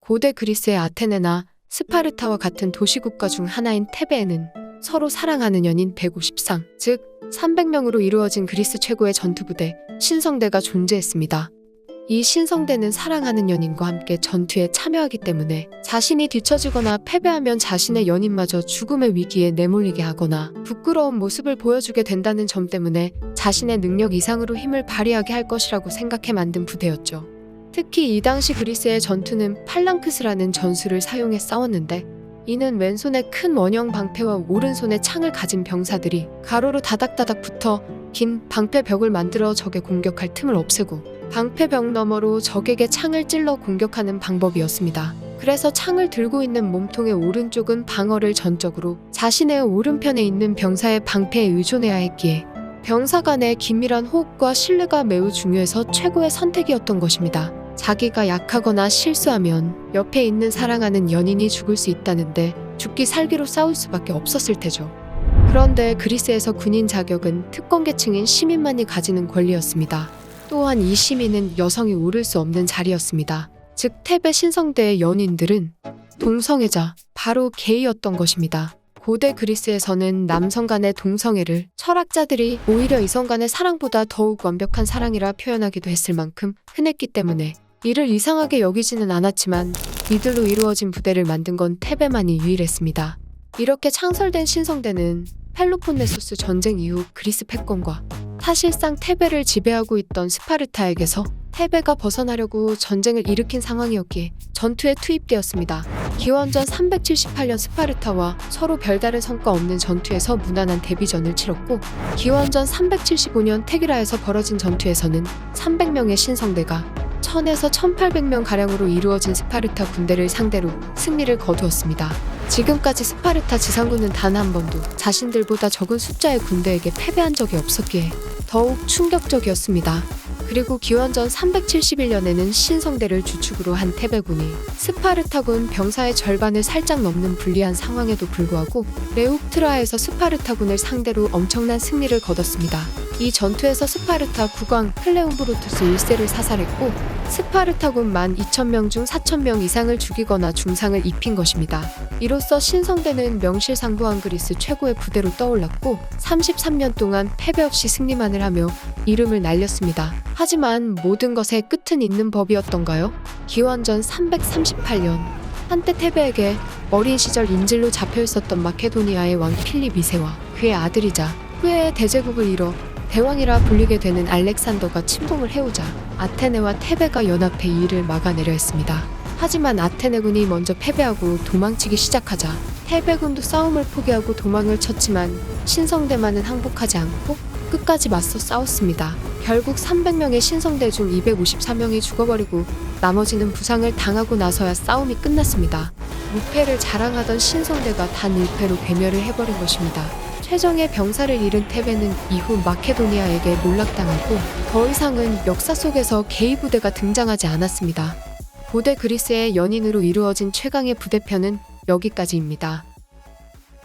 고대 그리스의 아테네나 스파르타와 같은 도시국가 중 하나인 테베에는 서로 사랑하는 연인 150상, 즉 300명으로 이루어진 그리스 최고의 전투부대 신성대가 존재했습니다. 이 신성대는 사랑하는 연인과 함께 전투에 참여하기 때문에 자신이 뒤처지거나 패배하면 자신의 연인마저 죽음의 위기에 내몰리게 하거나 부끄러운 모습을 보여주게 된다는 점 때문에 자신의 능력 이상으로 힘을 발휘하게 할 것이라고 생각해 만든 부대였죠. 특히 이 당시 그리스의 전투는 팔랑크스라는 전술을 사용해 싸웠는데, 이는 왼손에 큰 원형 방패와 오른손에 창을 가진 병사들이 가로로 다닥다닥 붙어 긴 방패벽을 만들어 적의 공격할 틈을 없애고 방패벽 너머로 적에게 창을 찔러 공격하는 방법이었습니다. 그래서 창을 들고 있는 몸통의 오른쪽은 방어를 전적으로 자신의 오른편에 있는 병사의 방패에 의존해야 했기에 병사 간의 긴밀한 호흡과 신뢰가 매우 중요해서 최고의 선택이었던 것입니다. 자기가 약하거나 실수하면 옆에 있는 사랑하는 연인이 죽을 수 있다는데 죽기 살기로 싸울 수밖에 없었을 테죠. 그런데 그리스에서 군인 자격은 특권계층인 시민만이 가지는 권리였습니다. 또한 이 시민은 여성이 오를 수 없는 자리였습니다. 즉 테베 신성대의 연인들은 동성애자, 바로 게이였던 것입니다. 고대 그리스에서는 남성 간의 동성애를 철학자들이 오히려 이성 간의 사랑보다 더욱 완벽한 사랑이라 표현하기도 했을 만큼 흔했기 때문에 이를 이상하게 여기지는 않았지만, 이들로 이루어진 부대를 만든 건 테베만이 유일했습니다. 이렇게 창설된 신성대는 펠로폰네소스 전쟁 이후 그리스 패권과 사실상 테베를 지배하고 있던 스파르타에게서 테베가 벗어나려고 전쟁을 일으킨 상황이었기에 전투에 투입되었습니다. 기원전 378년 스파르타와 서로 별다른 성과 없는 전투에서 무난한 대비전을 치렀고, 기원전 375년 테기라에서 벌어진 전투에서는 300명의 신성대가 1000에서 1800명 가량으로 이루어진 스파르타 군대를 상대로 승리를 거두었습니다. 지금까지 스파르타 지상군은 단 한 번도 자신들보다 적은 숫자의 군대에게 패배한 적이 없었기에 더욱 충격적이었습니다. 그리고 기원전 371년에는 신성대를 주축으로 한 테베군이 스파르타군 병사의 절반을 살짝 넘는 불리한 상황에도 불구하고 레옵트라에서 스파르타군을 상대로 엄청난 승리를 거뒀습니다. 이 전투에서 스파르타 국왕 클레움브루투스 1세를 사살했고, 스파르타군 12,000명 중 4,000명 이상을 죽이거나 중상을 입힌 것입니다. 이로써 신성대는 명실상부한 그리스 최고의 부대로 떠올랐고 33년 동안 패배 없이 승리만을 하며 이름을 날렸습니다. 하지만 모든 것에 끝은 있는 법이었던가요? 기원전 338년, 한때 테베에게 어린 시절 인질로 잡혀 있었던 마케도니아의 왕 필립 2세와 그의 아들이자 후에 대제국을 이뤄 대왕이라 불리게 되는 알렉산더가 침공을 해오자 아테네와 테베가 연합해 이 일을 막아내려 했습니다. 하지만 아테네군이 먼저 패배하고 도망치기 시작하자 테베군도 싸움을 포기하고 도망을 쳤지만 신성대만은 항복하지 않고 끝까지 맞서 싸웠습니다. 결국 300명의 신성대 중 254명이 죽어버리고 나머지는 부상을 당하고 나서야 싸움이 끝났습니다. 무패를 자랑하던 신성대가 단 1패로 괴멸을 해버린 것입니다. 최정예 병사를 잃은 테베는 이후 마케도니아에게 몰락당하고 더 이상은 역사 속에서 게이 부대가 등장하지 않았습니다. 고대 그리스의 연인으로 이루어진 최강의 부대편은 여기까지입니다.